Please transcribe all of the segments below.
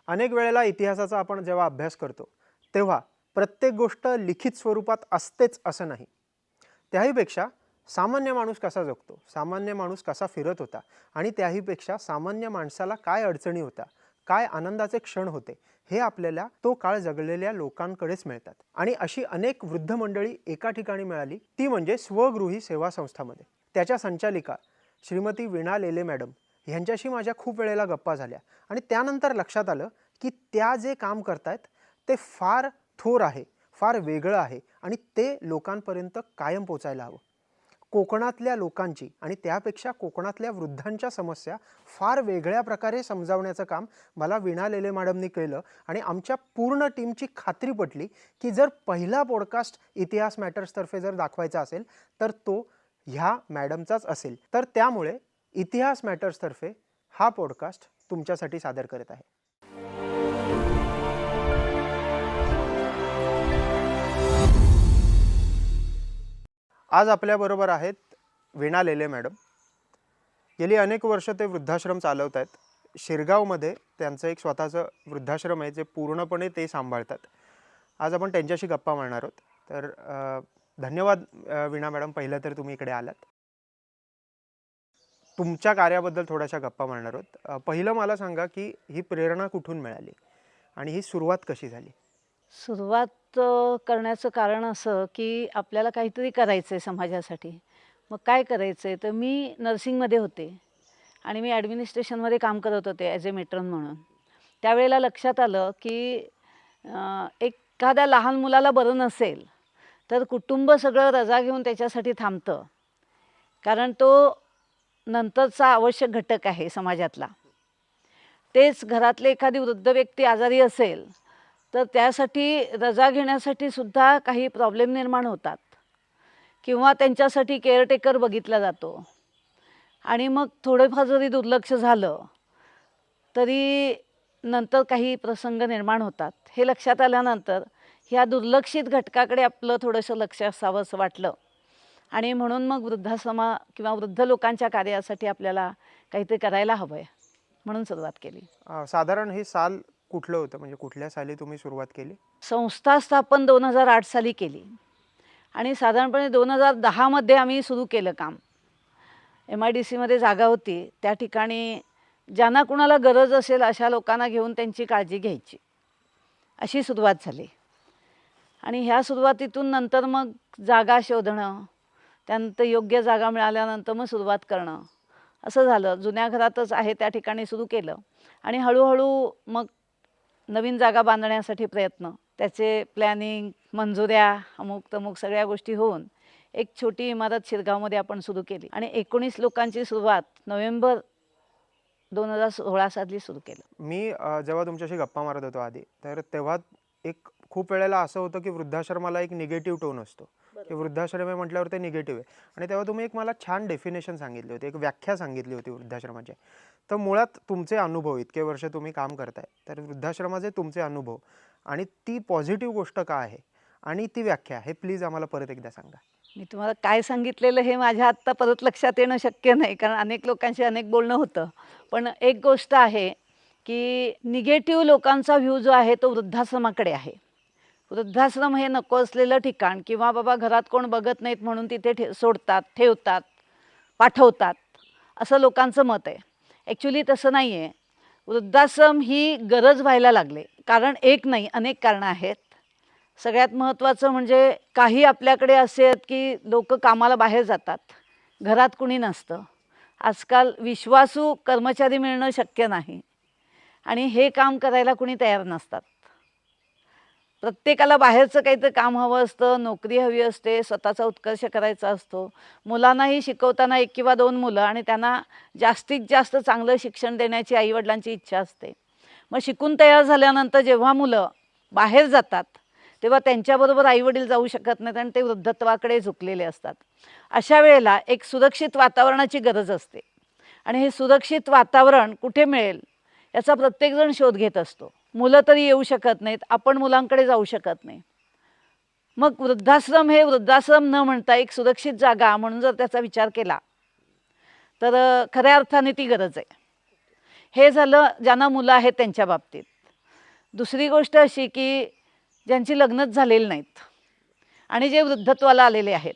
अनेक वेळेला इतिहासाचा आपण जेव्हा अभ्यास करतो तेव्हा प्रत्येक गोष्ट लिखित स्वरूपात असतेच असं नाही. त्याहीपेक्षा सामान्य माणूस कसा जगतो, सामान्य माणूस कसा फिरत होता आणि त्याहीपेक्षा सामान्य माणसाला काय अडचणी होत्या, काय आनंदाचे क्षण होते, हे आपल्याला तो काळ जगलेल्या लोकांकडेच मिळतात. आणि अशी अनेक वृद्ध मंडळी एका ठिकाणी मिळाली, ती म्हणजे स्वगृही सेवा संस्थामध्ये. त्याच्या संचालिका श्रीमती वीणा लेले मॅडम ह्यांच्याशी माझ्या खूप वेळेला गप्पा झाल्या आणि त्यानंतर लक्षात आलं की त्या जे काम करतायत ते फार थोर आहे, फार वेगळं आहे आणि ते लोकांपर्यंत कायम पोचायला हवं. कोकणातल्या लोकांची आणि त्यापेक्षा कोकणातल्या वृद्धांच्या समस्या फार वेगळ्या प्रकारे समजावण्याचं काम मला वीणा लेले मॅडमनी केलं आणि आमच्या पूर्ण टीमची खात्री पटली की जर पहिला पॉडकास्ट इतिहास मॅटर्सतर्फे जर दाखवायचा असेल तर तो ह्या मॅडमचाच असेल. तर त्यामुळे इतिहास मॅटर्सतर्फे हा पॉडकास्ट तुमच्यासाठी सादर करत आहे. आज आपल्याबरोबर आहेत वीणा लेले मॅडम. गेली अनेक वर्ष ते वृद्धाश्रम चालवत आहेत. शिरगावमध्ये त्यांचं एक स्वतःचं वृद्धाश्रम आहे जे पूर्णपणे ते सांभाळतात. आज आपण त्यांच्याशी गप्पा मारणार आहोत. तर धन्यवाद वीणा मॅडम, पहिलं तर तुम्ही इकडे आलात. तुमच्या कार्याबद्दल थोड्याशा गप्पा मारणार आहोत. पहिलं मला सांगा की ही प्रेरणा कुठून मिळाली आणि ही सुरुवात कशी झाली? सुरुवात करण्याचं कारण असं की आपल्याला काहीतरी करायचं आहे समाजासाठी. मग काय करायचं आहे, तर मी नर्सिंगमध्ये होते आणि मी ॲडमिनिस्ट्रेशनमध्ये काम करत होते ॲज ए मेट्रन म्हणून. त्यावेळेला लक्षात आलं की एखाद्या लहान मुलाला बरं नसेल तर कुटुंब सगळं रजा घेऊन त्याच्यासाठी थांबतं, कारण तो नंतरचा आवश्यक घटक आहे समाजातला. तेच घरातले एखादी वृद्ध व्यक्ती आजारी असेल तर त्यासाठी रजा घेण्यासाठी सुद्धा काही प्रॉब्लेम निर्माण होतात किंवा त्यांच्यासाठी केअरटेकर बघितला जातो आणि मग थोडेफार जरी दुर्लक्ष झालं तरी नंतर काही प्रसंग निर्माण होतात. हे लक्षात आल्यानंतर ह्या दुर्लक्षित घटकाकडे आपलं थोडंसं लक्ष असावं असं वाटलं आणि म्हणून मग वृद्धाश्रमा किंवा वृद्ध लोकांच्या कार्यासाठी आपल्याला काहीतरी करायला हवं आहे म्हणून सुरुवात केली. साधारण हे साल कुठलं होतं, म्हणजे कुठल्या साली तुम्ही सुरुवात केली? संस्था स्थापन 2008 साली केली आणि साधारणपणे 2010मध्ये आम्ही सुरू केलं काम. MIDCमध्ये जागा होती, त्या ठिकाणी ज्यांना कुणाला गरज असेल अशा लोकांना घेऊन त्यांची काळजी घ्यायची, अशी सुरुवात झाली. आणि ह्या सुरुवातीतून नंतर मग जागा शोधणं, त्यानंतर योग्य जागा मिळाल्यानंतर मग सुरुवात करणं, असं झालं. जुन्या घरातच आहे त्या ठिकाणी सुरू केलं आणि हळूहळू मग नवीन जागा बांधण्यासाठी प्रयत्न, त्याचे प्लॅनिंग, मंजुऱ्या, अमुक तमुक सगळ्या गोष्टी होऊन एक छोटी इमारत शिरगावमध्ये आपण सुरू केली आणि 19 लोकांची सुरुवात नोव्हेंबर 2016 साली सुरू केलं. मी जेव्हा तुमच्याशी गप्पा मारत होतो आधी, तर तेव्हा एक खूप वेळेला असं होतं की वृद्धाश्रमाला एक निगेटिव्ह टोन असतो की वृद्धाश्रम आहे म्हटल्यावर ते निगेटिव्ह आहे. आणि तेव्हा तुम्ही एक मला छान डेफिनेशन सांगितली होती, एक व्याख्या सांगितली होती वृद्धाश्रमाची. तर मुळात तुमचे अनुभव, इतके वर्ष तुम्ही काम करताय, तर वृद्धाश्रमाचे तुमचे अनुभव आणि ती पॉझिटिव्ह गोष्ट काय आहे आणि ती व्याख्या, हे प्लीज आम्हाला परत एकदा सांगा. मी तुम्हाला काय सांगितलेलं हे माझ्या आत्ता परत लक्षात येणं शक्य नाही, कारण अनेक लोकांशी अनेक बोलणं होतं. पण एक गोष्ट आहे की निगेटिव्ह लोकांचा व्ह्यू जो आहे तो वृद्धाश्रमाकडे आहे. वृद्धाश्रम हे नको असलेलं ठिकाण किंवा बाबा घरात कोण बघत नाहीत म्हणून तिथे सोडतात, ठेवतात, पाठवतात, असं लोकांचं मत आहे. ॲक्च्युली तसं नाही आहे. वृद्धाश्रम ही गरज व्हायला लागले, कारण एक नाही अनेक कारणं आहेत. सगळ्यात महत्त्वाचं म्हणजे काही आपल्याकडे असे आहेत की लोक कामाला बाहेर जातात, घरात कुणी नसतं. आजकाल विश्वासू कर्मचारी मिळणं शक्य नाही आणि हे काम करायला कुणी तयार नसतात. प्रत्येकाला बाहेरचं काहीतरी काम हवं असतं, नोकरी हवी असते, स्वतःचा उत्कर्ष करायचा असतो. मुलांनाही शिकवताना 1 किंवा 2 मुलं आणि त्यांना जास्तीत जास्त चांगलं शिक्षण देण्याची आईवडिलांची इच्छा असते. मग शिकून तयार झाल्यानंतर जेव्हा मुलं बाहेर जातात तेव्हा त्यांच्याबरोबर आईवडील जाऊ शकत नाहीत आणि ते वृद्धत्वाकडे झुकलेले असतात. अशा वेळेला एक सुरक्षित वातावरणाची गरज असते आणि हे सुरक्षित वातावरण कुठे मिळेल याचा प्रत्येकजण शोध घेत असतो. मुलं तरी येऊ शकत नाहीत, आपण मुलांकडे जाऊ शकत नाही. मग वृद्धाश्रम हे वृद्धाश्रम न म्हणता एक सुरक्षित जागा म्हणून जर त्याचा विचार केला तर खऱ्या अर्थाने ती गरज आहे. हे झालं ज्यांना मुलं आहेत त्यांच्या बाबतीत. दुसरी गोष्ट अशी की ज्यांची लग्नच झालेली नाहीत आणि जे वृद्धत्वाला आलेले आहेत,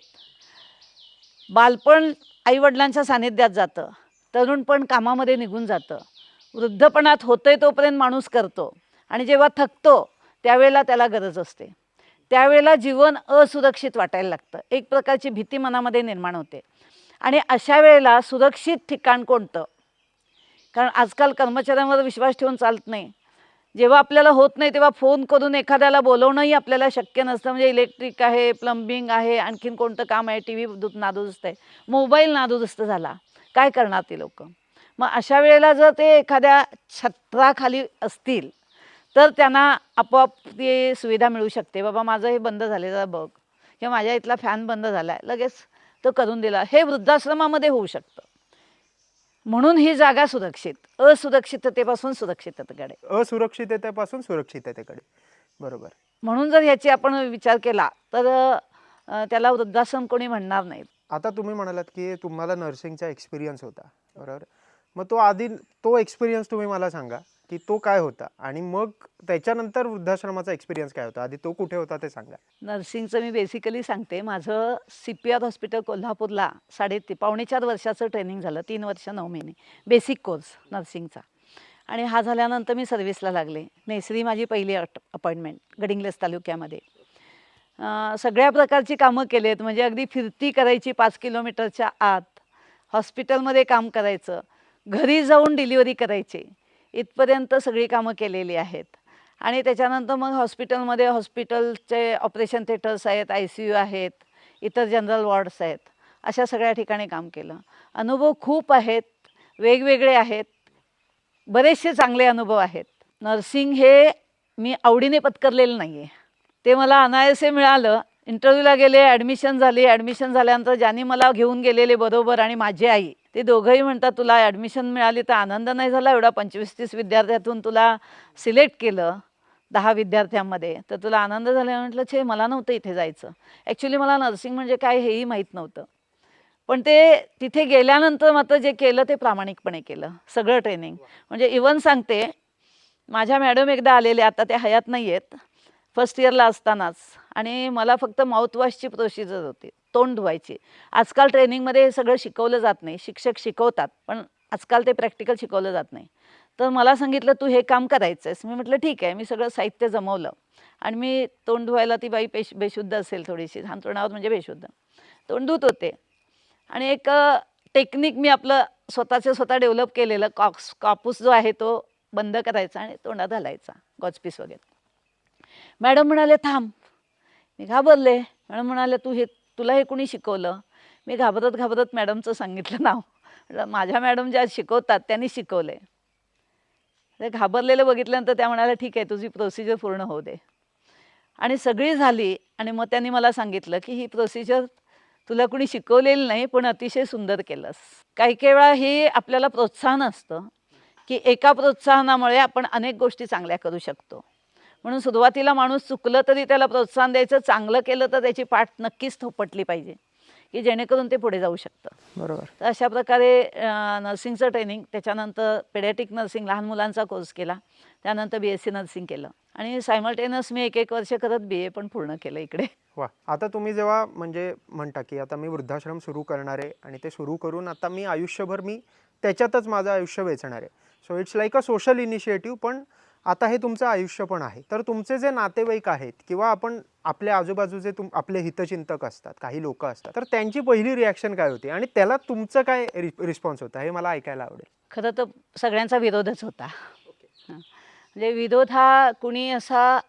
बालपण आईवडिलांच्या सानिध्यात जातं, तरुणपण कामामध्ये निघून जातं, वृद्धपणात होतंय तोपर्यंत माणूस करतो आणि जेव्हा थकतो त्यावेळेला त्याला गरज असते. त्यावेळेला जीवन असुरक्षित वाटायला लागतं, एक प्रकारची भीती मनामध्ये निर्माण होते. आणि अशा वेळेला सुरक्षित ठिकाण कोणतं? कारण आजकाल कर्मचाऱ्यांवर विश्वास ठेवून चालत नाही. जेव्हा आपल्याला होत नाही तेव्हा फोन करून एखाद्याला बोलवणंही आपल्याला शक्य नसतं. म्हणजे इलेक्ट्रिक आहे, प्लंबिंग आहे, आणखीन कोणतं काम आहे, टी व्ही नादुरुस्त आहे, मोबाईल नादुरुस्त झाला, काय करणार ती लोकं? मग अशा वेळेला जर ते एखाद्या छत्राखाली असतील तर त्यांना आपोआप ती सुविधा मिळू शकते. बाबा माझं हे बंद झालेलं बघ, किंवा माझ्या इथला फॅन बंद झाला आहे, लगेच तो करून दिला. हे वृद्धाश्रमामध्ये होऊ शकतं. म्हणून ही जागा सुरक्षित, असुरक्षिततेपासून सुरक्षिततेकडे. असुरक्षिततेपासून सुरक्षिततेकडे. बरोबर. म्हणून जर ह्याची आपण विचार केला तर त्याला वृद्धाश्रम कोणी म्हणणार नाहीत. आता तुम्ही म्हणालात की तुम्हाला नर्सिंगचा एक्सपिरियन्स होता, बरोबर. मग तो एक्सपिरियन्स तुम्ही मला सांगा की तो काय होता आणि मग त्याच्यानंतर वृद्धाश्रमाचा एक्सपिरियन्स काय होता, आधी तो कुठे होता ते सांगा. नर्सिंगचं मी बेसिकली सांगते. माझं CPR हॉस्पिटल कोल्हापूरला पावणे 4 वर्षाचं ट्रेनिंग झालं, 3 वर्ष 9 महिने बेसिक कोर्स नर्सिंगचा. आणि हा झाल्यानंतर मी सर्व्हिसला लागले. नेसरी माझी पहिली अपॉइंटमेंट गडिंग्लज तालुक्यामध्ये. सगळ्या प्रकारची कामं केलेत. म्हणजे अगदी फिरती करायची 5 किलोमीटरच्या आत, हॉस्पिटलमध्ये काम करायचं, घरी जाऊन डिलिव्हरी करायची, इथपर्यंत सगळी कामं केलेली आहेत. आणि त्याच्यानंतर मग हॉस्पिटलचे ऑपरेशन थिएटर्स आहेत, ICU आहेत, इतर जनरल वॉर्ड्स आहेत, अशा सगळ्या ठिकाणी काम केलं. अनुभव खूप आहेत, वेगवेगळे आहेत, बरेचसे चांगले अनुभव आहेत. नर्सिंग हे मी आवडीने पत्करलेलं नाही आहे, ते मला अनायासे मिळालं. इंटरव्ह्यूला गेले, ॲडमिशन झाली. ॲडमिशन झाल्यानंतर ज्यांनी मला घेऊन गेलेले बरोबर आणि माझी आई, ते दोघंही म्हणतात तुला ॲडमिशन मिळाली तर आनंद नाही झाला, एवढा 25-30 विद्यार्थ्यातून तुला सिलेक्ट केलं 10 विद्यार्थ्यांमध्ये, तर तुला आनंद झाला. म्हटलं छे, मला नव्हतं इथे जायचं. ॲक्च्युली मला नर्सिंग म्हणजे काय हेही माहीत नव्हतं. पण ते तिथे गेल्यानंतर मात्र जे केलं ते प्रामाणिकपणे केलं, सगळं ट्रेनिंग. म्हणजे इवन सांगते, माझ्या मॅडम एकदा आलेल्या, आता त्या हयात नाही आहेत, फर्स्ट इयरला असतानाच. आणि मला फक्त माउथवॉशची प्रोसिजर होती, तोंड धुवायची. आजकाल ट्रेनिंगमध्ये हे सगळं शिकवलं जात नाही. शिक्षक शिकवतात पण आजकाल ते प्रॅक्टिकल शिकवलं जात नाही. तर मला सांगितलं तू हे काम करायचं आहेस. मी म्हटलं ठीक आहे. मी सगळं साहित्य जमवलं आणि मी तोंड धुवायला, ती बाई बेशुद्ध असेल थोडीशी, अंथरुणावर म्हणजे बेशुद्ध, तोंड धुत होते. आणि एक टेक्निक मी आपलं स्वतः डेव्हलप केलेलं, कापूस जो आहे तो बंद करायचा आणि तोंडात घालायचा, गॉचपीस वगैरे. मॅडम म्हणाले थांब. मी घाबरले. मॅडम म्हणाले तुला हे कोणी शिकवलं? मी घाबरत मॅडमचं सांगितलं नाव. माझ्या मॅडम ज्या शिकवतात त्यांनी शिकवले. ते घाबरलेलं बघितल्यानंतर त्या म्हणाल्या ठीक आहे, तुझी प्रोसिजर पूर्ण होऊ दे. आणि सगळी झाली. आणि मग त्यांनी मला सांगितलं की ही प्रोसिजर तुला कोणी शिकवलेली नाही, पण अतिशय सुंदर केलंस. काही वेळा हे आपल्याला प्रोत्साहन असतं की एका प्रोत्साहनामुळे आपण अनेक गोष्टी चांगल्या करू शकतो. म्हणून सुरुवातीला माणूस चुकलं तरी त्याला प्रोत्साहन द्यायचं, चांगलं केलं तर त्याची पाठ नक्कीच थोपटली पाहिजे की जेणेकरून ते पुढे जाऊ शकतं. बरोबर. तर अशा प्रकारे नर्सिंगचं ट्रेनिंग, त्याच्यानंतर पेडियाट्रिक नर्सिंग लहान मुलांचा कोर्स केला, त्यानंतर BSc नर्सिंग केलं आणि सायमल्टेनियस मी 1 वर्ष करत BA पण पूर्ण केलं इकडे. वा. आता तुम्ही जेव्हा म्हणजे म्हणता की आता मी वृद्धाश्रम सुरू करणार आहे आणि ते सुरू करून आता मी आयुष्यभर त्याच्यातच माझं आयुष्य वेचणार आहे. So it's like a social initiative, पण आता हे तुमचं आयुष्य पण आहे. तर तुमचे जे नातेवाईक आहेत किंवा आपल्या आजूबाजूचे आपले हितचिंतक असतात, काही लोक असतात, तर त्यांची पहिली रिॲक्शन काय होती आणि त्याला तुमचं काय रिस्पॉन्स होता हे मला ऐकायला आवडेल. खरं तर सगळ्यांचा विरोधच होता. म्हणजे विरोध हा कुणी असा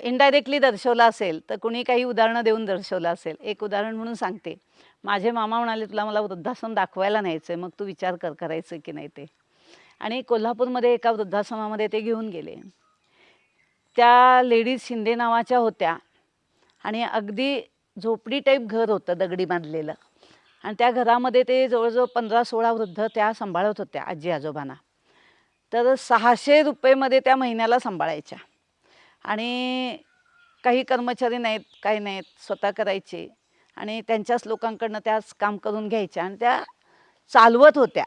इनडायरेक्टली दर्शवला असेल तर कुणी काही उदाहरणं देऊन दर्शवलं असेल. एक उदाहरण म्हणून सांगते. माझे मामा म्हणाले मला वृद्धाश्रम दाखवायला न्यायचं आहे, मग तू विचार करायचं की नाही ते. आणि कोल्हापूरमध्ये एका वृद्धाश्रमामध्ये ते घेऊन गेले. त्या लेडीज शिंदे नावाच्या होत्या आणि अगदी झोपडी टाईप घर होतं, दगडी बांधलेलं. आणि त्या घरामध्ये ते जवळजवळ 15-16 वृद्ध त्या सांभाळत होत्या, आजी आजोबांना. तर 600 रुपयेमध्ये त्या महिन्याला सांभाळायच्या. आणि काही कर्मचारी नाहीत, काही नाहीत, स्वतः करायचे आणि त्यांच्याच लोकांकडनं त्याच काम करून घ्यायच्या आणि त्या चालवत होत्या.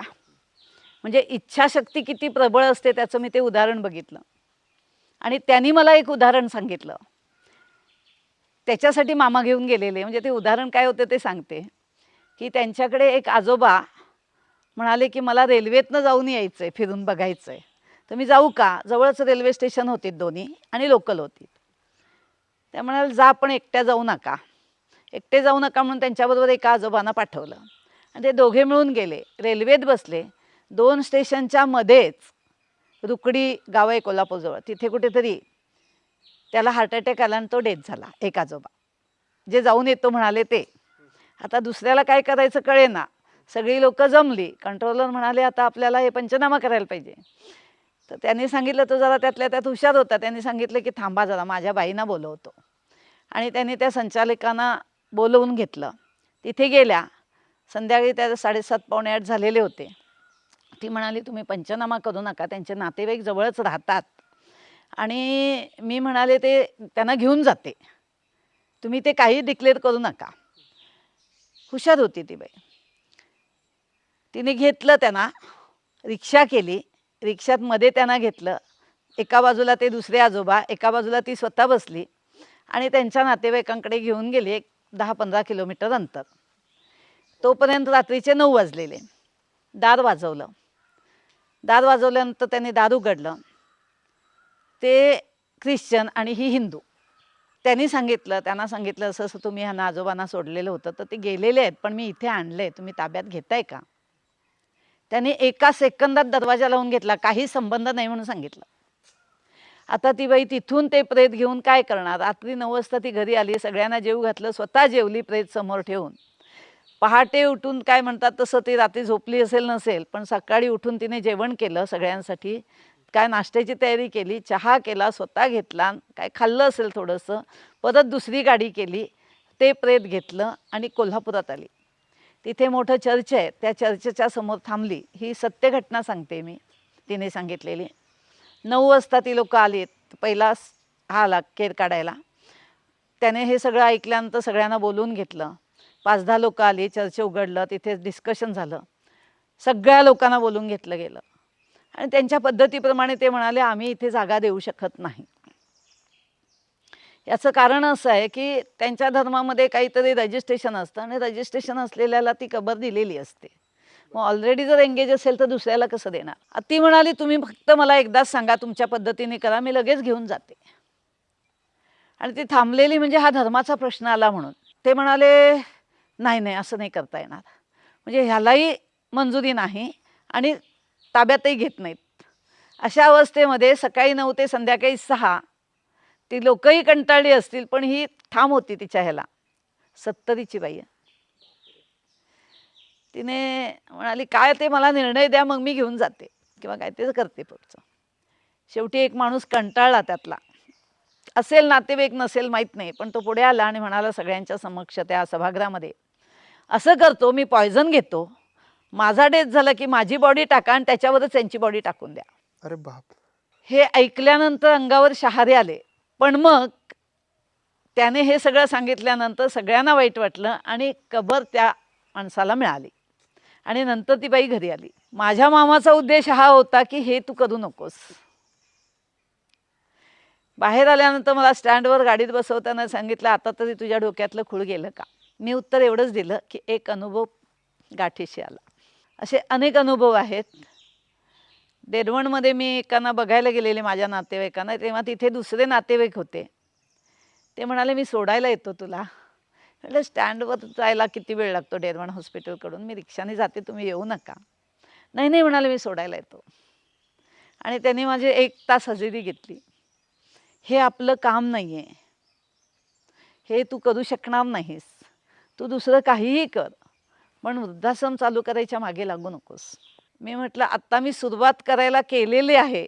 म्हणजे इच्छाशक्ती किती प्रबळ असते त्याचं मी ते उदाहरण बघितलं. आणि त्यांनी मला एक उदाहरण सांगितलं. त्याच्यासाठी मामा घेऊन गेलेले. म्हणजे ते उदाहरण काय होतं ते सांगते, की त्यांच्याकडे एक आजोबा म्हणाले, की मला रेल्वेतनं जाऊन यायचं आहे, फिरून बघायचं आहे. तर मी जाऊ का? जवळच रेल्वे स्टेशन होती दोन्ही आणि लोकल होती. त्या म्हणाले, जा पण एकट्या जाऊ नका. एकटे जाऊ नका म्हणून त्यांच्याबरोबर एका आजोबांना पाठवलं आणि ते दोघे मिळून गेले. रेल्वेत बसले. 2 स्टेशनच्या मध्येच रुकडी गाव आहे कोल्हापूरजवळ. तिथे कुठेतरी त्याला हार्ट अटॅक आला आणि तो डेथ झाला. एक आजोबा जे जाऊन येतो म्हणाले ते. आता दुसऱ्याला काय करायचं कळेना. सगळी लोकं जमली. कंट्रोलर म्हणाले, आता आपल्याला हे पंचनामा करायला पाहिजे. तर त्यांनी सांगितलं, तो जरा त्यातल्या त्यात हुशार होता. त्यांनी सांगितलं, की थांबा जरा, माझ्या बाईंना बोलवतो. आणि त्यांनी त्या संचालकांना बोलवून घेतलं. तिथे गेल्या. संध्याकाळी त्या 7:30 पावणे 8 झालेले होते. ती म्हणाली, तुम्ही पंचनामा करू नका, त्यांचे नातेवाईक जवळच राहतात आणि मी म्हणाले ते त्यांना घेऊन जाते, तुम्ही ते काही डिक्लेअर करू नका. हुशार होती ती बाई. तिने घेतलं त्यांना, रिक्षा केली. रिक्षात मध्ये त्यांना घेतलं. एका बाजूला ते दुसरे आजोबा, एका बाजूला ती स्वतः बसली आणि त्यांच्या नातेवाईकांकडे घेऊन गेली. एक 10-15 किलोमीटर अंतर. तोपर्यंत रात्रीचे 9 वाजलेले. दार वाजवलं. दार वाजवल्यानंतर त्यांनी दार उघडलं. ते ख्रिश्चन आणि ही हिंदू. त्यांना सांगितलं असं असं तुम्ही ह्यांना आजोबांना सोडलेलं होतं, तर ते गेलेले आहेत, पण मी इथे आणले, तुम्ही ताब्यात घेताय का? त्यांनी एका सेकंदात दरवाजा लावून घेतला. काही संबंध नाही म्हणून सांगितलं. आता ती बाई तिथून ते प्रेत घेऊन काय करणार? रात्री 9 वाजता ती घरी आली. सगळ्यांना जेवू घातलं. स्वतः जेवली प्रेत समोर ठेवून. पहाटे उठून काय म्हणतात तसं ती रात्री झोपली असेल नसेल, पण सकाळी उठून तिने जेवण केलं सगळ्यांसाठी. काय नाश्त्याची तयारी केली, चहा केला, स्वतः घेतला, काय खाल्लं असेल थोडंसं. परत दुसरी गाडी केली. ते प्रेत घेतलं आणि कोल्हापुरात आली. तिथे मोठं चर्च आहे. त्या चर्चच्या समोर थांबली. ही सत्य घटना सांगते मी, तिने सांगितलेली. 9 वाजता ती लोकं आलीत. पहिला हा आला केर काढायला. त्याने हे सगळं ऐकल्यानंतर सगळ्यांना बोलवून घेतलं. 5-10 लोकं आली. चर्च उघडलं. तिथे डिस्कशन झालं. सगळ्या लोकांना बोलवून घेतलं गेलं आणि त्यांच्या पद्धतीप्रमाणे ते म्हणाले, आम्ही इथे जागा देऊ शकत नाही. याचं कारण असं आहे, की त्यांच्या धर्मामध्ये काहीतरी रजिस्ट्रेशन असतं आणि रजिस्ट्रेशन असलेल्याला ती कबर दिलेली असते. मग ऑलरेडी जर एंगेज असेल तर दुसऱ्याला कसं देणार? ती म्हणाली, तुम्ही फक्त मला एकदाच सांगा, तुमच्या पद्धतीने करा, मी लगेच घेऊन जाते. आणि ती थांबलेली म्हणजे हा धर्माचा प्रश्न आला म्हणून. ते म्हणाले, नाही नाही, असं नाही करता येणार. म्हणजे ह्यालाही मंजुरी नाही आणि ताब्यातही घेत नाहीत. अशा अवस्थेमध्ये सकाळी 9 ते संध्याकाळी 6 ती लोकही कंटाळली असतील, पण ही ठाम होती तिच्या ह्याला. 70ची बाई आहे. तिने म्हणाली, काय ते मला निर्णय द्या, मग मी घेऊन जाते किंवा काय ते करते पुढचं. शेवटी एक माणूस कंटाळला त्यातला. असेल नातेवाईक नसेल माहीत नाही, पण तो पुढे आला आणि म्हणाला सगळ्यांच्या समक्ष त्या सभागृहामध्ये, असं करतो, मी पॉयझन घेतो, माझा डेथ झाला की माझी बॉडी टाका आणि त्याच्यावरच त्यांची बॉडी टाकून द्या. अरे बाप. हे ऐकल्यानंतर अंगावर शहारे आले. पण मग त्याने हे सगळं सांगितल्यानंतर सगळ्यांना वाईट वाटलं आणि कबर त्या माणसाला मिळाली आणि नंतर ती बाई घरी आली. माझ्या मामाचा उद्देश हा होता, की हे तू करू नकोस. बाहेर आल्यानंतर मला स्टँडवर गाडीत बसवताना सांगितलं, आता तरी तुझ्या डोक्यातलं खूळ गेलं का? मी उत्तर एवढंच दिलं, की एक अनुभव गाठीशी आला. असे अनेक अनुभव आहेत. डेरवणमध्ये मी एकांना बघायला गेलेले माझ्या नातेवाईकांना, तेव्हा तिथे दुसरे नातेवाईक होते. ते म्हणाले, मी सोडायला येतो तुला. म्हटलं, स्टँडवर जायला किती वेळ लागतो डेरवण हॉस्पिटलकडून? मी रिक्षाने जाते, तुम्ही येऊ नका. नाही नाही म्हणाले, मी सोडायला येतो. आणि त्यांनी माझी 1 तास हजेरी घेतली. हे आपलं काम नाही आहे, हे तू करू शकणार नाहीस, तू दुसरं काहीही कर, पण वृद्धाश्रम चालू करायच्या मागे लागू नकोस. मी म्हटलं, आत्ता मी सुरुवात करायला केलेली आहे,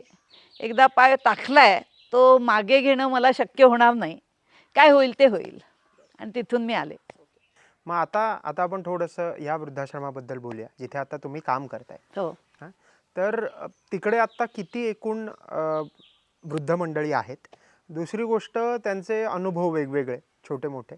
एकदा पाय टाकलाय तो मागे घेणं मला शक्य होणार नाही. काय होईल ते होईल. आणि तिथून मी आले. मग आता आपण थोडंसं या वृद्धाश्रमाबद्दल बोलूया, जिथे आता तुम्ही काम करताय. हो. हां, तर तिकडे आता किती एकूण वृद्ध मंडळी आहेत? दुसरी गोष्ट, त्यांचे अनुभव वेगवेगळे छोटे मोठे,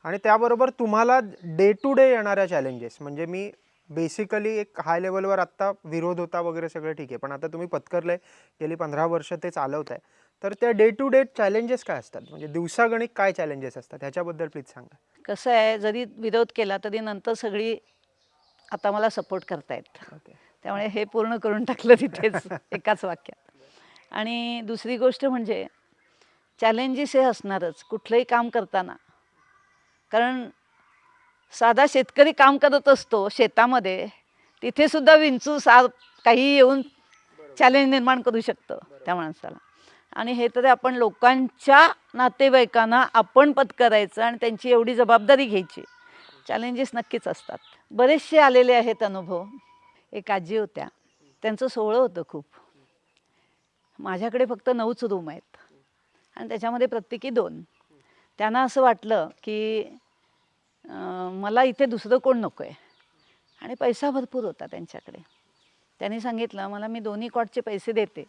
आणि त्याबरोबर तुम्हाला डे टू डे येणाऱ्या चॅलेंजेस. म्हणजे मी बेसिकली एक हाय लेवलवर आत्ता विरोध होता वगैरे सगळं ठीक आहे, पण आता तुम्ही पत्करलंय, गेली 15 वर्ष ते चालवताय. तर त्या डे टू डे चॅलेंजेस काय असतात, म्हणजे दिवसागणिक काय चॅलेंजेस असतात ह्याच्याबद्दल प्लीज सांगा. कसं आहे, जरी विरोध केला तरी नंतर सगळी आता मला सपोर्ट करतायत. ओके. त्यामुळे हे पूर्ण करून टाकलं तिथेच एकाच वाक्यात. आणि दुसरी गोष्ट म्हणजे चॅलेंजेस हे असणारच कुठलंही काम करताना. कारण साधा शेतकरी काम करत असतो शेतामध्ये, तिथे सुद्धा विंचू साप काही येऊन चॅलेंज निर्माण करू शकतं त्या माणसाला. आणि हे तर आपण लोकांच्या नातेवाईकांना आपण पत्करायचं आणि त्यांची एवढी जबाबदारी घ्यायची. चॅलेंजेस नक्कीच असतात. बरेचसे आलेले आहेत अनुभव. एक आजी होत्या, त्यांचं सोहळं होतं खूप. माझ्याकडे फक्त 9च रूम आहेत आणि त्याच्यामध्ये प्रत्येकी 2. त्यांना असं वाटलं की मला इथे दुसरं कोण नको आहे आणि पैसा भरपूर होता त्यांच्याकडे. त्यांनी सांगितलं, मला मी 2 कॉटचे पैसे देते,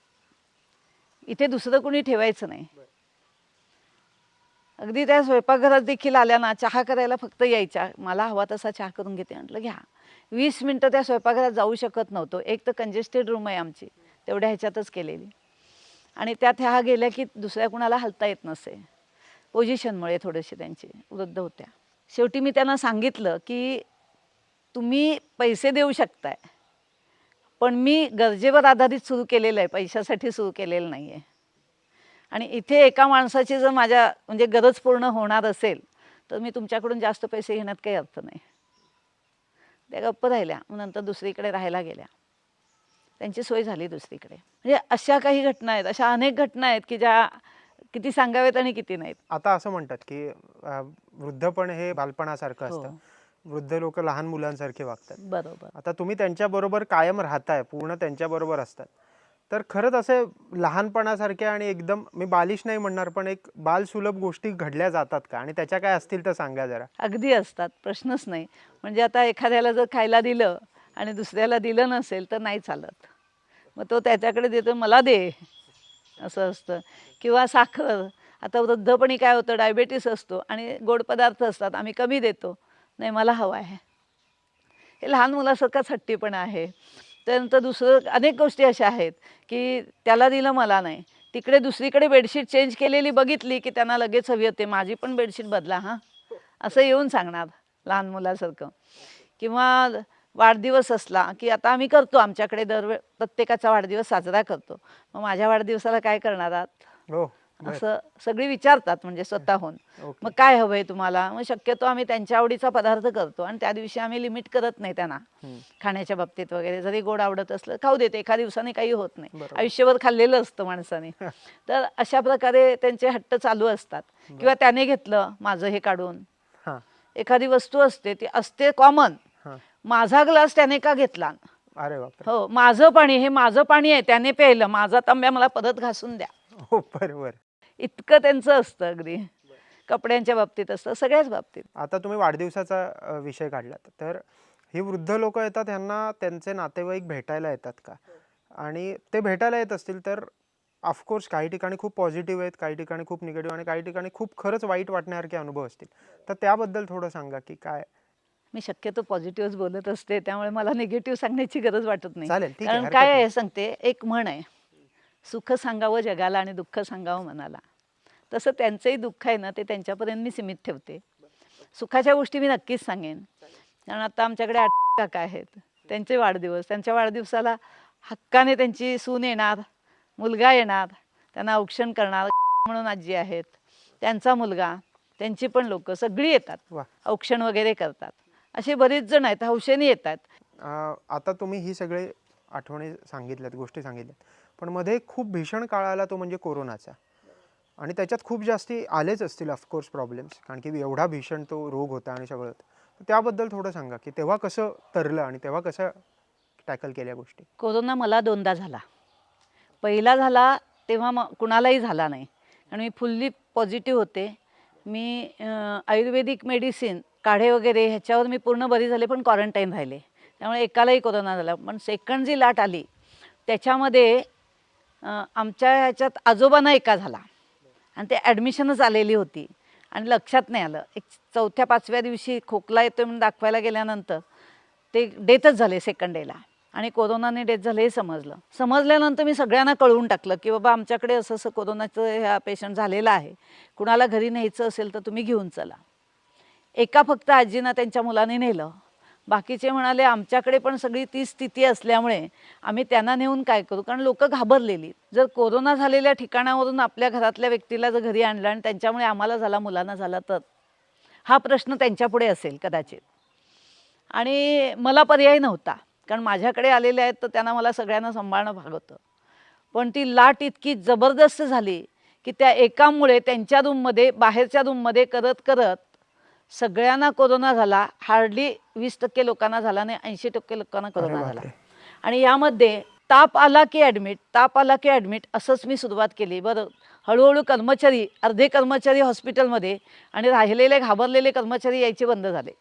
इथे दुसरं कोणी ठेवायचं नाही. अगदी त्या स्वयंपाकघरात देखील आल्या ना, चहा करायला फक्त यायच्या, मला हवा तसा चहा करून घेते. म्हटलं घ्या. 20 मिनटं त्या स्वयंपाकघरात जाऊ शकत नव्हतो. एक तर कंजेस्टेड रूम आहे आमची, तेवढ्या ह्याच्यातच केलेली. आणि त्यात ह्या गेल्या की दुसऱ्या कुणाला हलता येत नसे, पोझिशनमुळे थोडेसे त्यांचे वृद्ध होत्या. शेवटी मी त्यांना सांगितलं की तुम्ही पैसे देऊ शकताय, पण मी गरजेवर आधारित सुरू केलेलं आहे, पैशासाठी सुरू केलेलं नाही आहे. आणि इथे एका माणसाची जर माझ्या म्हणजे गरज पूर्ण होणार असेल तर मी तुमच्याकडून जास्त पैसे घेण्यात काही अर्थ नाही. त्या गप्प राहिल्या. मग नंतर दुसरीकडे राहायला गेल्या. त्यांची सोय झाली दुसरीकडे. म्हणजे अशा काही घटना आहेत, अशा अनेक घटना आहेत की ज्या किती सांगाव्यात आणि किती नाहीत. आता असं म्हणतात की वृद्धपण हे बालपणासारखं हो. असतं, वृद्ध लोक लहान मुलांसारखे वागतात. बरोबर. आता तुम्ही त्यांच्याबरोबर कायम राहताय, पूर्ण त्यांच्याबरोबर असतात, तर खरंच असे लहानपणासारखे आणि एकदम मी बालिश नाही म्हणणार पण एक बालसुलभ गोष्टी घडल्या जातात का, आणि त्याच्या काय असतील तर सांगा जरा. अगदी असतात, प्रश्नच नाही. म्हणजे आता एखाद्याला जर खायला दिलं आणि दुसऱ्याला दिलं नसेल तर नाही चालत. मग तो त्याच्याकडे देतो, मला दे, असं असतं. किंवा साखर, आता वृद्धपणी काय होतं, डायबेटीस असतो आणि गोड पदार्थ असतात, आम्ही कमी देतो, नाही मला हवं आहे. हे लहान मुलासारखाच हट्टीपणा आहे. त्यानंतर दुसरं अनेक गोष्टी अशा आहेत की त्याला दिलं, मला नाही. तिकडे दुसरीकडे बेडशीट चेंज केलेली बघितली की त्यांना लगेच हवी होते, माझी पण बेडशीट बदला हां, असं येऊन सांगणार लहान मुलासारखं. किंवा वाढदिवस असला की आता आम्ही करतो, आमच्याकडे प्रत्येकाचा वाढदिवस साजरा करतो. मग माझ्या वाढदिवसाला काय करणार आहात, हो, बरं. असं सगळी विचारतात म्हणजे स्वतःहून. ओके. मग काय हवंय तुम्हाला, मग शक्यतो आम्ही त्यांच्या आवडीचा पदार्थ करतो आणि त्या दिवशी आम्ही लिमिट करत नाही त्यांना खाण्याच्या बाबतीत वगैरे. जरी गोड आवडत असलं खाऊ देते, एका दिवसाने काही होत नाही, बरोबर. आयुष्यभर खाल्लेलं असतं माणसाने. तर अशा प्रकारे त्यांचे हट्ट चालू असतात. किंवा त्याने घेतलं माझं हे काढून, हां एखादी वस्तू असते ती असते कॉमन, हां. माझा ग्लास त्याने का घेतला, अरे बापरे. हो माझं पाणी हे माझं पाणी आहे त्याने प्यायलं, माझा तांब्या मला परत घासून द्या, हो बरोबर. इतकं त्यांचं असतं. अगदी कपड्यांच्या बाबतीत असतं, सगळ्याच बाबतीत. आता तुम्ही वाढदिवसाचा विषय काढलात, तर ही वृद्ध लोक येतात, ह्यांना त्यांचे नातेवाईक भेटायला येतात का, आणि ते भेटायला येत असतील तर ऑफकोर्स काही ठिकाणी खूप पॉझिटिव्ह आहेत, काही ठिकाणी खूप निगेटिव्ह, आणि काही ठिकाणी खूप खरंच वाईट वाटण्यासारखे अनुभव असतील, तर त्याबद्दल थोडं सांगा की काय. मी शक्यतो पॉझिटिव्हच बोलत असते, त्यामुळे मला निगेटिव्ह सांगण्याची गरज वाटत नाही. चालेल, ठीक आहे, कारण हरकत काय नाही. आहे सांगते, एक म्हण आहे, सुख सांगावं जगाला आणि दुःख सांगावं मनाला. तसं त्यांचंही दुःख आहे ना, ते त्यांच्यापर्यंत मी सीमित ठेवते. सुखाच्या गोष्टी मी नक्कीच सांगेन. कारण आता आमच्याकडे 8 काका आहेत, त्यांचे वाढदिवस, त्यांच्या वाढदिवसाला हक्काने त्यांची सून येणार, मुलगा येणार, त्यांना औक्षण करणार म्हणून आजी आहेत, त्यांचा मुलगा, त्यांची पण लोक सगळी येतात, वा. औक्षण वगैरे करतात. असे बरेच जण आहेत, हौशेने येतात. आता तुम्ही ही सगळे आठवणी सांगितल्यात, गोष्टी सांगितल्यात, पण मध्ये खूप भीषण काळ आला तो म्हणजे कोरोनाचा, आणि त्याच्यात खूप जास्ती आलेच असतील ऑफकोर्स प्रॉब्लेम्स, कारण की एवढा भीषण तो रोग होता आणि सगळं होतं. तर त्याबद्दल थोडं सांगा की तेव्हा कसं तरलं आणि तेव्हा कसं टॅकल केल्या गोष्टी. कोरोना मला 2दा झाला. पहिला झाला तेव्हा कुणालाही झाला नाही आणि मी फुल्ली पॉझिटिव्ह होते. मी आयुर्वेदिक मेडिसिन, काढे वगैरे ह्याच्यावर मी पूर्ण बरी झाले, पण क्वारंटाईन राहिले, त्यामुळे एकालाही कोरोना झाला. पण सेकंड जी लाट आली त्याच्यामध्ये आमच्या ह्याच्यात आजोबांना एका झाला आणि ते ॲडमिशनच आलेली होती आणि लक्षात नाही आलं. एक 4थ्या 5व्या दिवशी खोकला येतोय म्हणून दाखवायला गेल्यानंतर ते डेथच झाले सेकंड डेला. आणि कोरोनाने डेथ झालं हे समजलं. समजल्यानंतर मी सगळ्यांना कळवून टाकलं की बाबा आमच्याकडे असं असं कोरोनाचं ह्या पेशंट झालेलं आहे, कुणाला घरी न्यायचं असेल तर तुम्ही घेऊन चला. एका फक्त आजींना त्यांच्या मुलाने नेलं. बाकीचे म्हणाले आमच्याकडे पण सगळी ती स्थिती असल्यामुळे आम्ही त्यांना नेऊन काय करू, कारण लोक घाबरलेली. जर कोरोना झालेल्या ठिकाणावरून आपल्या घरातल्या व्यक्तीला जर घरी आणलं आणि त्यांच्यामुळे आम्हाला झाला, मुलांना झाला, तर हा प्रश्न त्यांच्यापुढे असेल कदाचित. आणि मला पर्याय नव्हता, कारण माझ्याकडे आलेले आहेत तर त्यांना मला सगळ्यांना सांभाळणं भाग होतं. पण ती लाट इतकी जबरदस्त झाली की त्या एकामुळे त्यांच्या रूममध्ये बाहेरच्या रूममध्ये करत करत सगळ्यांना कोरोना झाला. हार्डली 20% लोकांना झाला नाही, 80% लोकांना कोरोना झाला. आणि यामध्ये ताप आला की ॲडमिट असंच मी सुरुवात केली. बरं, हळूहळू कर्मचारी, अर्धे कर्मचारी हॉस्पिटलमध्ये आणि राहिलेले घाबरलेले कर्मचारी यायचे बंद झाले.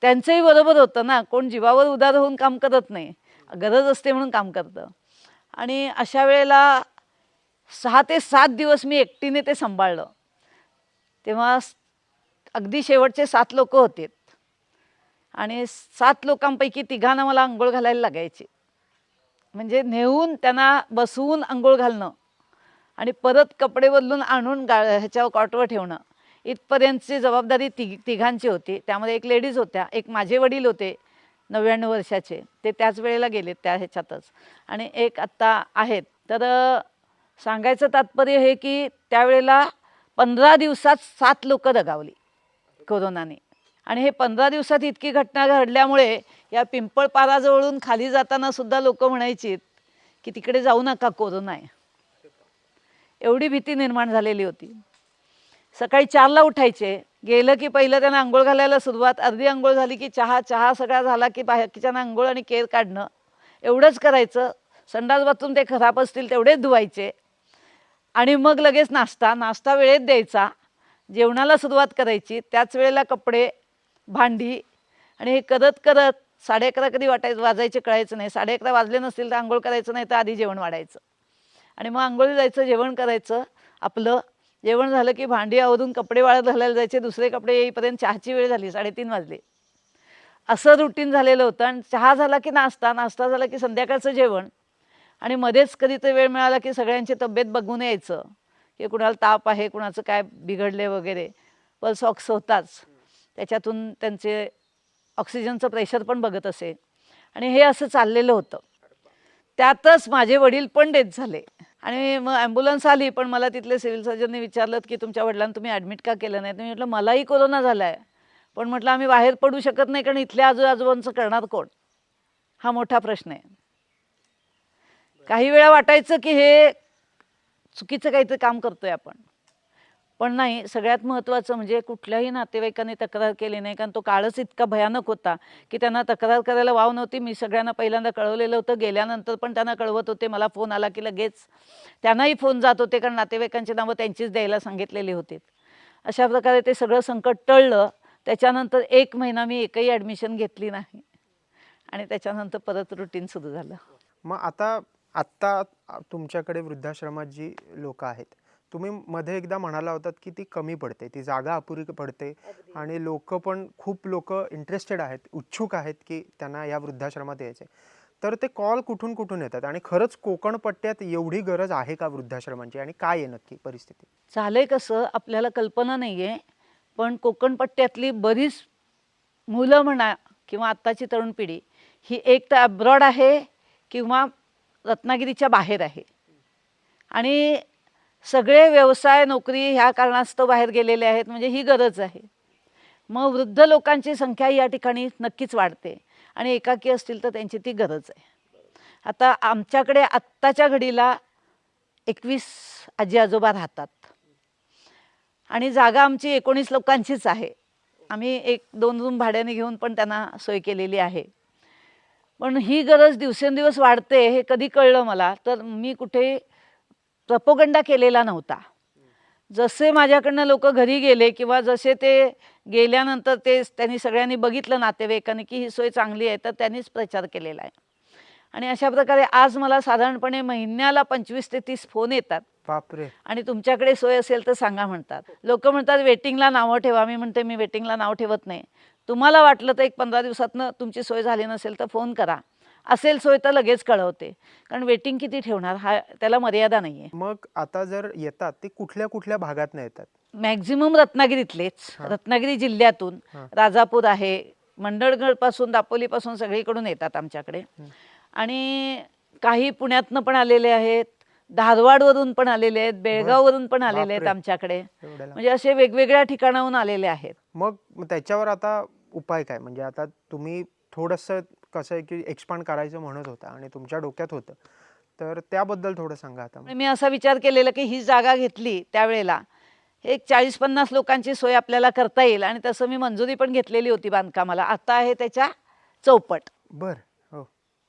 त्यांचंही बरोबर होतं ना, कोण जीवावर उदार होऊन काम करत नाही, गरज असते म्हणून काम करतं. आणि अशा वेळेला 6 ते 7 दिवस मी एकटीने ते सांभाळलं. तेव्हा अगदी शेवटचे 7 लोक होते आणि 7 लोकांपैकी 3घांना मला अंघोळ घालायला लागायची. म्हणजे नेऊन त्यांना बसवून अंघोळ घालणं आणि परत कपडे बदलून आणून ह्याच्यावर कॉटवर ठेवणं, इथपर्यंतची जबाबदारी तिघांची होती. त्यामध्ये एक लेडीज होत्या, एक माझे वडील होते 99 वर्षाचे, ते त्याच वेळेला गेलेत त्या ह्याच्यातच, आणि एक आत्ता आहेत. तर सांगायचं तात्पर्य हे की त्यावेळेला 15 दिवसात 7 लोक दगावली कोरोनाने. आणि हे 15 दिवसात इतकी घटना घडल्यामुळे या पिंपळपाराजवळून खाली जाताना सुद्धा लोक म्हणायची की तिकडे जाऊ नका, कोरोना आहे. एवढी भीती निर्माण झालेली होती. सकाळी 4ला उठायचे, गेलं की पहिलं त्यांना अंघोळ घालायला सुरुवात, अर्धी अंघोळ झाली की चहा सगळा झाला की बाकीच्यांना अंघोळ आणि केर काढणं, एवढंच करायचं. संडास बाथरूम ते खराब असतील तेवढेच धुवायचे आणि मग लगेच नाश्ता वेळेत द्यायचा. जेवणाला सुरुवात करायची, त्याच वेळेला कपडे, भांडी, आणि हे करत करत 11:30 कधी वाजायचे कळायचं नाही. 11:30 वाजले नसतील तर आंघोळ करायचं नाही, तर आधी जेवण वाढायचं आणि मग आंघोळी जायचं, जेवण करायचं. आपलं जेवण झालं की भांडी आवरून कपडे वाळत घालायला जायचे. दुसरे कपडे येईपर्यंत चहाची वेळ झाली, 3:30 वाजले. असं रुटीन झालेलं होतं. आणि चहा झाला की नाश्ता झाला की संध्याकाळचं जेवण, आणि मध्येच कधीतरी वेळ मिळाला की सगळ्यांची तब्येत बघून यायचं की कुणाला ताप आहे, कुणाचं काय बिघडले वगैरे. पल्स ऑक्स होताच, त्याच्यातून त्यांचे ऑक्सिजनचं प्रेशर पण बघत असे. आणि हे असं चाललेलं होतं. त्यातच माझे वडील पण डेथ झाले. आणि मग ॲम्ब्युलन्स आली, पण मला तिथले सिव्हिल सर्जनने विचारलं की तुमच्या वडिलांना तुम्ही ॲडमिट का केलं नाही. मी म्हटलं मलाही कोरोना झाला आहे, पण म्हटलं आम्ही बाहेर पडू शकत नाही, कारण इथल्या आजोबांचं करणार कोण, हा मोठा प्रश्न आहे. काही वेळा वाटायचं की हे चुकीचं काहीतरी काम करतोय आपण, पण नाही. सगळ्यात महत्त्वाचं म्हणजे कुठल्याही नातेवाईकांनी तक्रार केली नाही, कारण तो काळच इतका भयानक होता की त्यांना तक्रार करायला वाव नव्हती. मी सगळ्यांना पहिल्यांदा कळवलेलं होतं, गेल्यानंतर पण त्यांना कळवत होते. मला फोन आला की लगेच त्यांनाही फोन जात होते, कारण नातेवाईकांची नावं त्यांचीच द्यायला सांगितलेली होती. अशा प्रकारे ते सगळं संकट टळलं. त्याच्यानंतर 1 महिना मी एकही ॲडमिशन घेतली नाही आणि त्याच्यानंतर परत रुटीन सुरू झालं. मग आत्ता तुमच्याकडे वृद्धाश्रमात जी लोक आहेत, तुम्ही मध्ये एकदा म्हणाला होतात की ती कमी पडते, ती जागा अपुरी पडते, आणि खूप लोक इंटरेस्टेड आहेत, उत्सुक आहेत की त्यांना या वृद्धाश्रमात यायचे. तर ते कॉल कुठून येतात, आणि खरंच कोकण पट्ट्यात एवढी गरज आहे का वृद्धाश्रमांची, आणि काय आहे नक्की परिस्थिती? झालंय कसं आपल्याला कल्पना नाही आहे, पण कोकण पट्ट्यातली बरीच मुलं म्हणा किंवा आत्ताची तरुण पिढी ही एक तर अब्रॉड आहे किंवा रत्नागिरीच्या बाहेर आहे. आणि सगळे व्यवसाय, नोकरी ह्या कारणास्तव बाहेर गेलेले आहेत, म्हणजे ही गरज आहे. मग वृद्ध लोकांची संख्या या ठिकाणी नक्कीच वाढते, आणि एकाकी असतील तर त्यांची ती गरज आहे. आता आमच्याकडे आत्ताच्या घडीला 21 आजी आजोबा राहतात, आणि जागा आमची 19 लोकांचीच आहे. आम्ही 1-2 रूम भाड्याने घेऊन पण त्यांना सोय केलेली आहे. पण ही गरज दिवसेंदिवस वाढते हे कधी कळलं मला, तर मी कुठे प्रपोगंडा केलेला नव्हता. जसे माझ्याकडनं लोक घरी गेले किंवा जसे ते गेल्यानंतर त्यांनी सगळ्यांनी बघितलं नातेवाईकांनी की ही सोय चांगली आहे, तर त्यांनीच प्रचार केलेला आहे. आणि अशा प्रकारे आज मला साधारणपणे महिन्याला 25 ते 30 फोन येतात. बापरे. आणि तुमच्याकडे सोय असेल तर सांगा म्हणतात. लोक म्हणतात वेटिंगला नावं ठेवा. मी म्हणते मी वेटिंगला नाव ठेवत नाही. तुम्हाला वाटलं तर एक 15 दिवसातनं तुमची सोय झाली नसेल तर फोन करा, असेल सोय तर लगेच कळवते, कारण वेटिंग किती ठेवणार, हा त्याला मर्यादा नाही आहे. मग आता जर येतात ते कुठल्या कुठल्या भागातनं येतात? मॅक्झिमम रत्नागिरीतलेच, हां. रत्नागिरी जिल्ह्यातून, हां. राजापूर आहे, मंडळगडपासून, दापोलीपासून सगळीकडून येतात आमच्याकडे. आणि काही पुण्यातनं पण आलेले आहेत, धारवाडवरून पण आलेले आहेत, बेळगाववरून पण आलेले आहेत बापरे! आमच्याकडे. एवढ्याला. म्हणजे असे वेगवेगळ्या ठिकाणाहून आलेले आहेत. मग त्याच्यावर आता उपाय काय? म्हणजे आता तुम्ही थोडंसं कसं आहे की एक्सपांड करायचं म्हणत होता आणि तुमच्या डोक्यात होतं. तर त्याबद्दल थोडं सांगा आता. मी असा विचार केलेला की ही जागा घेतली त्यावेळेला एक 40-50 लोकांची सोय आपल्याला करता येईल, आणि तसं मी मंजुरी पण घेतलेली होती बांधकामाला. आता आहे त्याच्या चौपट. बरं. हो.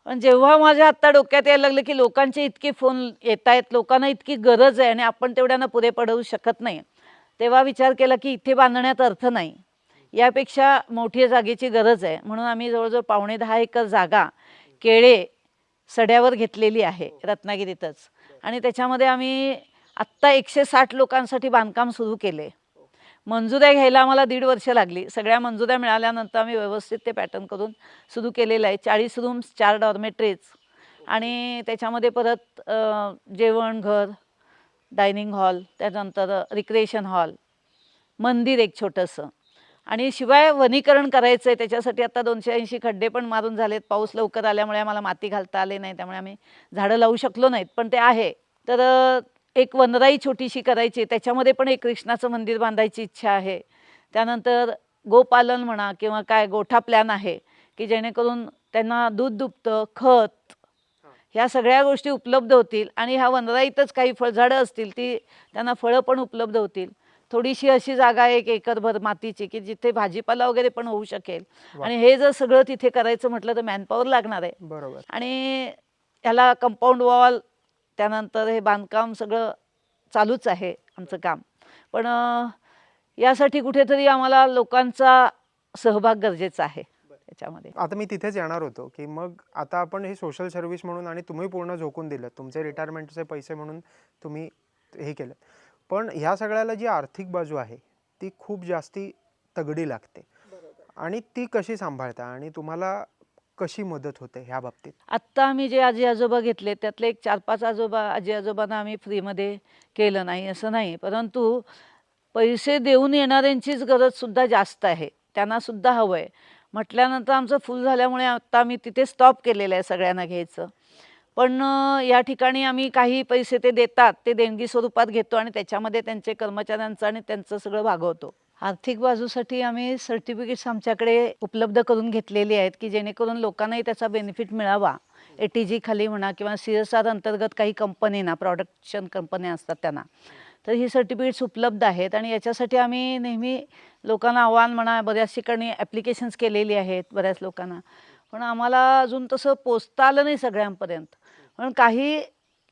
पण जेव्हा माझ्या आत्ता डोक्यात यायला लागलं की लोकांचे इतके फोन येत आहेत, लोकांना इतकी गरज आहे आणि आपण तेवढ्यानं पुरे पडवू शकत नाही, तेव्हा विचार केला की इथे बांधण्यात अर्थ नाही, यापेक्षा मोठी जागेची गरज आहे. म्हणून आम्ही जवळजवळ 9.5 एकर जागा केळे सड्यावर घेतलेली आहे रत्नागिरीतच. आणि त्याच्यामध्ये आम्ही आत्ता 160 लोकांसाठी बांधकाम सुरू केले. मंजुऱ्या घ्यायला आम्हाला 1.5 वर्ष लागली. सगळ्या मंजुऱ्या मिळाल्यानंतर आम्ही व्यवस्थित ते पॅटर्न करून सुरू केलेलं आहे. 40 रूम्स, 4 डॉर्मेटरीज, आणि त्याच्यामध्ये परत जेवणघर, डायनिंग हॉल, त्यानंतर रिक्रिएशन हॉल, मंदिर एक छोटंसं, आणि शिवाय वनीकरण करायचं आहे. त्याच्यासाठी आता 280 खड्डे पण मारून झालेत. पाऊस लवकर आल्यामुळे आम्हाला माती घालता आले नाही, त्यामुळे आम्ही झाडं लावू शकलो नाहीत, पण ते आहे. तर एक वनराई छोटीशी करायची, त्याच्यामध्ये पण एक कृष्णाचं मंदिर बांधायची इच्छा आहे. त्यानंतर गोपालन म्हणा किंवा काय गोठा प्लॅन आहे की जेणेकरून त्यांना दूध दुभतं, खत, ह्या सगळ्या गोष्टी उपलब्ध होतील, आणि ह्या वनराईतच काही फळझाडं असतील ती त्यांना फळं पण उपलब्ध होतील. थोडीशी अशी जागा आहे 1 एकरभर मातीची की जिथे भाजीपाला वगैरे पण होऊ शकेल. आणि हे जर सगळं तिथे करायचं म्हटलं तर मॅनपॉवर लागणार आहे. बरोबर. आणि ह्याला कंपाऊंड वॉल, त्यानंतर हे बांधकाम सगळं चालूच आहे आमचं काम. पण यासाठी कुठेतरी आम्हाला लोकांचा सहभाग गरजेचा आहे त्याच्यामध्ये. आता मी तिथेच येणार होतो की मग आता आपण हे सोशल सर्व्हिस म्हणून आणि तुम्ही पूर्ण झोकून दिलं, तुमचे रिटायरमेंटचे पैसे म्हणून तुम्ही हे केलं. पण ह्या सगळ्याला जी आर्थिक बाजू आहे ती खूप जास्ती तगडी लागते, आणि ती कशी सांभाळता आणि तुम्हाला कशी मदत होते ह्या बाबतीत? आत्ता आम्ही जे आजी आजोबा घेतले त्यातले एक 4-5 आजी आजोबांना आम्ही फ्रीमध्ये केलं नाही असं नाही, परंतु पैसे देऊन येणाऱ्यांचीच गरजसुद्धा जास्त आहे, त्यांनासुद्धा हवं आहे म्हटल्यानंतर आमचं फुल झाल्यामुळे आत्ता आम्ही तिथे स्टॉप केलेलं आहे सगळ्यांना घ्यायचं. पण या ठिकाणी आम्ही काही पैसे ते देतात, ते देणगी स्वरूपात घेतो आणि त्याच्यामध्ये त्यांचे कर्मचाऱ्यांचं आणि त्यांचं सगळं भागवतो. आर्थिक बाजूसाठी आम्ही सर्टिफिकेट्स आमच्याकडे उपलब्ध करून घेतलेली आहेत की जेणेकरून लोकांनाही त्याचा बेनिफिट मिळावा. ATG खाली म्हणा किंवा CSR अंतर्गत काही कंपनीना, प्रोडक्शन कंपन्या असतात त्यांना, तर ही सर्टिफिकेट्स उपलब्ध आहेत. आणि याच्यासाठी आम्ही नेहमी लोकांना आव्हान म्हणा, बऱ्याच ठिकाणी ॲप्लिकेशन्स केलेली आहेत बऱ्याच लोकांना, पण आम्हाला अजून तसं पोचता आलं नाही सगळ्यांपर्यंत. पण काही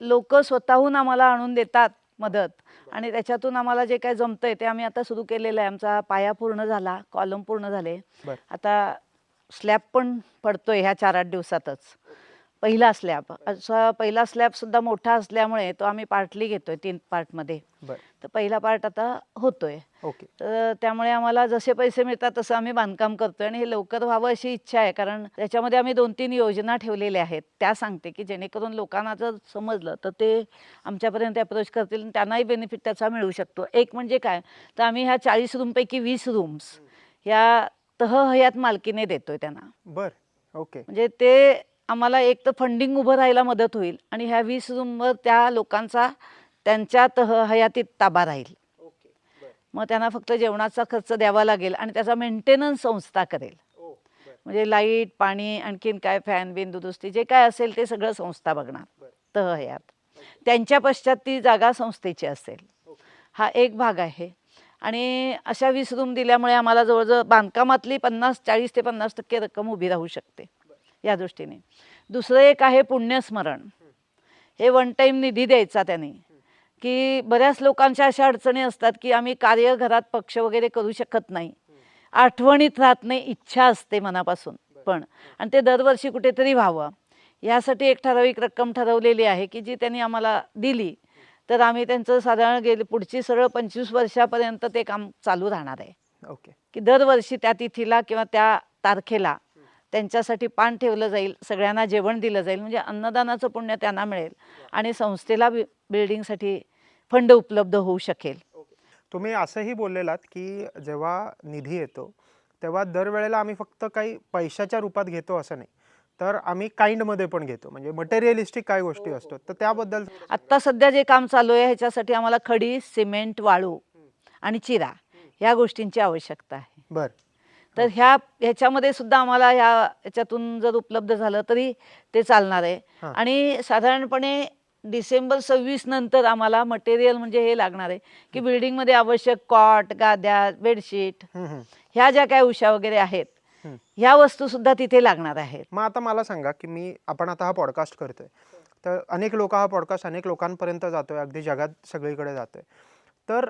लोक स्वतःहून आम्हाला आणून देतात मदत, आणि त्याच्यातून आम्हाला जे काय जमतंय ते आम्ही आता सुरू केलेलं आहे. आमचा पाया पूर्ण झाला, कॉलम पूर्ण झाले, बरं. आता स्लॅब पण पडतोय ह्या 4-8 दिवसातच. पहिला स्लॅब, असा पहिला स्लॅबसुद्धा मोठा असल्यामुळे तो आम्ही पार्टली घेतोय 3 पार्टमध्ये. बरं. तर पहिला पार्ट आता होतोय. ओके. तर त्यामुळे आम्हाला जसे पैसे मिळतात तसं आम्ही बांधकाम करतोय, आणि हे लवकर व्हावं अशी इच्छा आहे, कारण त्याच्यामध्ये आम्ही 2-3 योजना ठेवलेल्या आहेत. त्या सांगते की जेणेकरून लोकांना जर समजलं तर ते आमच्यापर्यंत अप्रोच करतील आणि त्यांनाही बेनिफिट त्याचा मिळू शकतो. एक म्हणजे काय, तर आम्ही ह्या 40 रूमपैकी 20 रूम्स ह्या हयात मालकीने देतोय त्यांना. बरं. ओके. म्हणजे ते आम्हाला एक तर फंडिंग उभं राहायला मदत होईल, आणि ह्या 20 रूमवर त्या लोकांचा त्यांच्या हयातीत ताबा राहील. मग त्यांना फक्त जेवणाचा खर्च द्यावा लागेल आणि त्याचा मेंटेनन्स संस्था करेल. म्हणजे लाईट, पाणी, आणखीन काय फॅन बिन दुरुस्ती जे काय असेल ते सगळं संस्था बघणार हयात. त्यांच्या पश्चात ती जागा संस्थेची असेल. हा एक भाग आहे. आणि अशा 20 रूम दिल्यामुळे आम्हाला जवळजवळ बांधकामातली 40 ते 50% रक्कम उभी राहू शकते या दृष्टीने. दुसरं एक आहे पुण्यस्मरण. हे वन टाईम निधी द्यायचा त्याने, की बऱ्याच लोकांच्या अशा अडचणी असतात की आम्ही कार्य घरात पक्ष वगैरे करू शकत नाही, आठवणीत राहत नाही, इच्छा असते मनापासून पण, आणि ते दरवर्षी कुठेतरी व्हावं यासाठी एक ठराविक रक्कम ठरवलेली आहे की जी त्यांनी आम्हाला दिली तर आम्ही त्यांचं साधारण पुढची सरळ 25 वर्षापर्यंत ते काम चालू राहणार आहे. ओके. की दरवर्षी त्या तिथीला किंवा त्या तारखेला त्यांच्यासाठी पान ठेवलं जाईल, सगळ्यांना जेवण दिलं जाईल, म्हणजे अन्नदानाचं पुण्य त्यांना मिळेल आणि संस्थेला बिल्डिंगसाठी फंड उपलब्ध होऊ शकेल. तुम्ही असंही बोललेलात की जेव्हा निधी येतो तेव्हा दरवेळेला आम्ही फक्त काही पैशाच्या रूपात घेतो असं नाही, तर आम्ही काइंडमध्ये पण घेतो, म्हणजे मटेरियलिस्टिक काय गोष्टी असतात, तर त्याबद्दल आत्ता सध्या जे काम चालू आहे ह्याच्यासाठी आम्हाला खडी, सिमेंट, वाळू आणि चिरा ह्या गोष्टींची आवश्यकता आहे. बरं. तर ह्याच्यामध्ये सुद्धा आम्हाला ह्याच्यातून जर उपलब्ध झालं तरी ते चालणार आहे. हां. आणि साधारणपणे डिसेंबर 26 नंतर आम्हाला मटेरियल म्हणजे हे लागणार आहे की बिल्डिंगमध्ये आवश्यक कॉट, गाद्या, बेडशीट ह्या ज्या काय उशा वगैरे आहेत ह्या वस्तू सुद्धा तिथे लागणार आहेत. मग आता मला सांगा की आपण आता हा पॉडकास्ट करतोय, तर अनेक लोक हा पॉडकास्ट अनेक लोकांपर्यंत जातोय, अगदी जगात सगळीकडे जातोय. तर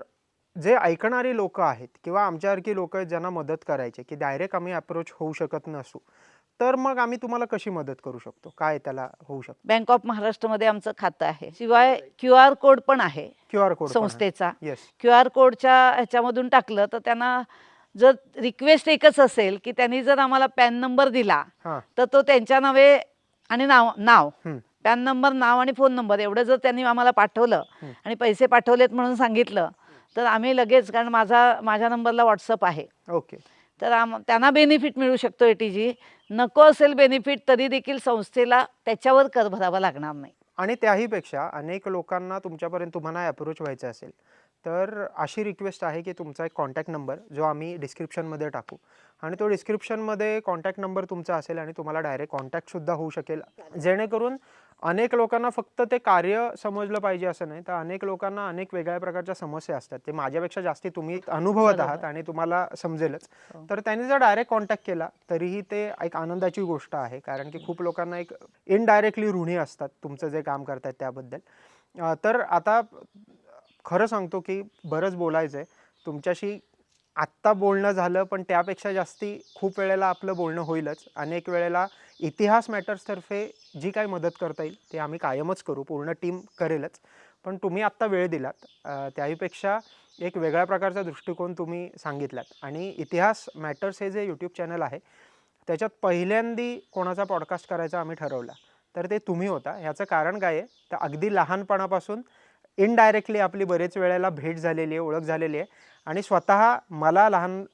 जे ऐकणारी लोक आहेत किंवा आमच्यासारखी लोक आहेत ज्यांना मदत करायची की डायरेक्ट आम्ही अप्रोच होऊ शकत नसू, तर मग आम्ही तुम्हाला कशी मदत करू शकतो, काय त्याला होऊ शकतं? बँक ऑफ महाराष्ट्रमध्ये आमचं खातं आहे, शिवाय QR कोड पण आहे QR कोड संस्थेचा. येस. QR कोडच्या ह्याच्यामधून टाकलं तर त्यांना जर रिक्वेस्ट एकच असेल की त्यांनी जर आम्हाला पॅन नंबर दिला हां. तर तो त्यांच्या नावे आणि नाव पॅन नंबर, नाव आणि फोन नंबर एवढं जर त्यांनी आम्हाला पाठवलं आणि पैसे पाठवलेत म्हणून सांगितलं तर आम्ही लगेच, कारण माझ्या नंबरला व्हॉट्सअप आहे, ओके. तर त्यांना बेनिफिट मिळू शकतो. ATG नको असेल बेनिफिट तरी देखील संस्थेला त्याच्यावर कर भरावा लागणार नाही. आणि त्याहीपेक्षा अनेक लोकांना तुमच्यापर्यंत तुम्हाला अप्रोच व्हायचं असेल तर अशी रिक्वेस्ट आहे की तुमचा एक कॉन्टॅक्ट नंबर जो आम्ही डिस्क्रिप्शनमध्ये टाकू, आणि तो डिस्क्रिप्शनमध्ये कॉन्टॅक्ट नंबर तुमचा असेल आणि तुम्हाला डायरेक्ट कॉन्टॅक्टसुद्धा होऊ शकेल, जेणेकरून अनेक लोकांना फक्त ते कार्य समजलं पाहिजे असं नाही, तर अनेक लोकांना अनेक वेगळ्या प्रकारच्या समस्या असतात, ते माझ्यापेक्षा जास्ती तुम्ही अनुभवत आहात आणि तुम्हाला समजेलच. तर त्यांनी जर डायरेक्ट कॉन्टॅक्ट केला तरीही ते एक आनंदाची गोष्ट आहे, कारण की खूप लोकांना एक इनडायरेक्टली ऋणी असतात तुमचं जे काम करतायत त्याबद्दल. तर आता खरं सांगतो की बरंच बोलायचं आहे तुमच्याशी. आत्ता बोलणं झालं, पण त्यापेक्षा जास्ती खूप वेळेला आपलं बोलणं होईलच. अनेक वेळेला इतिहास मॅटर्सतर्फे जी काही मदत करता येईल ते आम्ही कायमच करू, पूर्ण टीम करेलच. पण तुम्ही आत्ता वेळ दिलात, त्याहीपेक्षा एक वेगळ्या प्रकारचा दृष्टिकोन तुम्ही सांगितलात. आणि इतिहास मॅटर्स हे जे यूट्यूब चॅनल आहे त्याच्यात पहिल्यांदी कोणाचा पॉडकास्ट करायचा आम्ही ठरवला तर ते तुम्ही होता. ह्याचं कारण काय आहे, तर अगदी लहानपणापासून इनडायरेक्टली आपली बरेच वेळेला भेट झालेली आहे, ओळख झालेली आहे, आणि स्वतः मला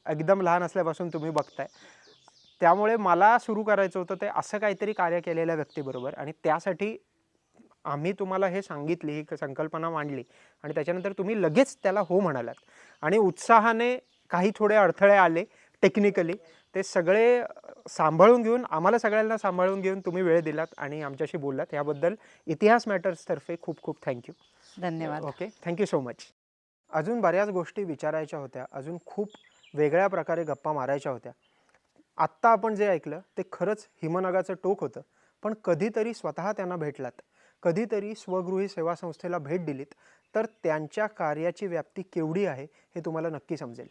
एकदम लहान असल्यापासून तुम्ही बघताय. त्यामुळे मला सुरू करायचं होतं ते असं काहीतरी कार्य केलेल्या व्यक्तीबरोबर, आणि त्यासाठी आम्ही तुम्हाला हे सांगितली, ही संकल्पना मांडली, आणि त्याच्यानंतर तुम्ही लगेच त्याला हो म्हणालात. आणि उत्साहाने काही थोडे अडथळे आले टेक्निकली, ते सगळे सांभाळून घेऊन, आम्हाला सगळ्यांना सांभाळून घेऊन तुम्ही वेळ दिलात आणि आमच्याशी बोललात. याबद्दल इतिहास मॅटर्सतर्फे खूप खूप थँक्यू. धन्यवाद. Okay, thank you so much. अजून बऱ्याच गोष्टी विचारायच्या होत्या, अजून खूप वेगळ्या प्रकारे गप्पा मारायच्या होत्या. आत्ता आपण जे ऐकलं ते खरंच हिमनगाचं टोक होतं, पण कधीतरी स्वतः त्यांना भेटलात, कधीतरी स्वगृही सेवा संस्थेला भेट दिलीत, तर त्यांच्या कार्याची व्याप्ती केवढी आहे हे तुम्हाला नक्की समजेल.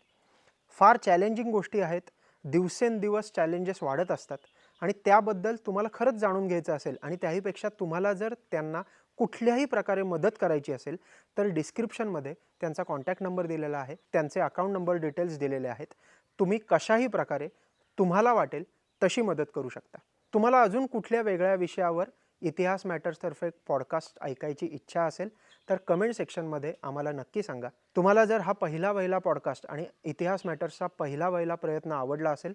फार चॅलेंजिंग गोष्टी आहेत, दिवसेंदिवस चॅलेंजेस वाढत असतात, आणि त्याबद्दल तुम्हाला खरंच जाणून घ्यायचं असेल आणि त्याहीपेक्षा तुम्हाला जर त्यांना कुठल्याही प्रकारे मदत करायची असेल तर डिस्क्रिप्शनमध्ये त्यांचा कॉन्टॅक्ट नंबर दिलेला आहे, त्यांचे अकाउंट नंबर डिटेल्स दिलेले आहेत. तुम्ही कशाही प्रकारे तुम्हाला वाटेल तशी मदत करू शकता. तुम्हाला अजून कुठल्या वेगळ्या विषयावर इतिहास मॅटर्सतर्फे पॉडकास्ट ऐकायची इच्छा असेल तर कमेंट सेक्शनमध्ये आम्हाला नक्की सांगा. तुम्हाला जर हा पहिला पॉडकास्ट आणि इतिहास मॅटर्सचा पहिला प्रयत्न आवडला असेल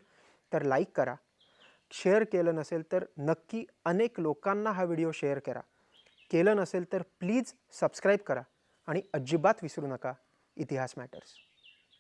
तर लाईक करा, शेअर केलं नसेल तर नक्की अनेक लोकांना हा व्हिडिओ शेअर करा, केलं नसेल तर प्लीज सबस्क्राईब करा, आणि अजिबात विसरू नका इतिहास मॅटर्स.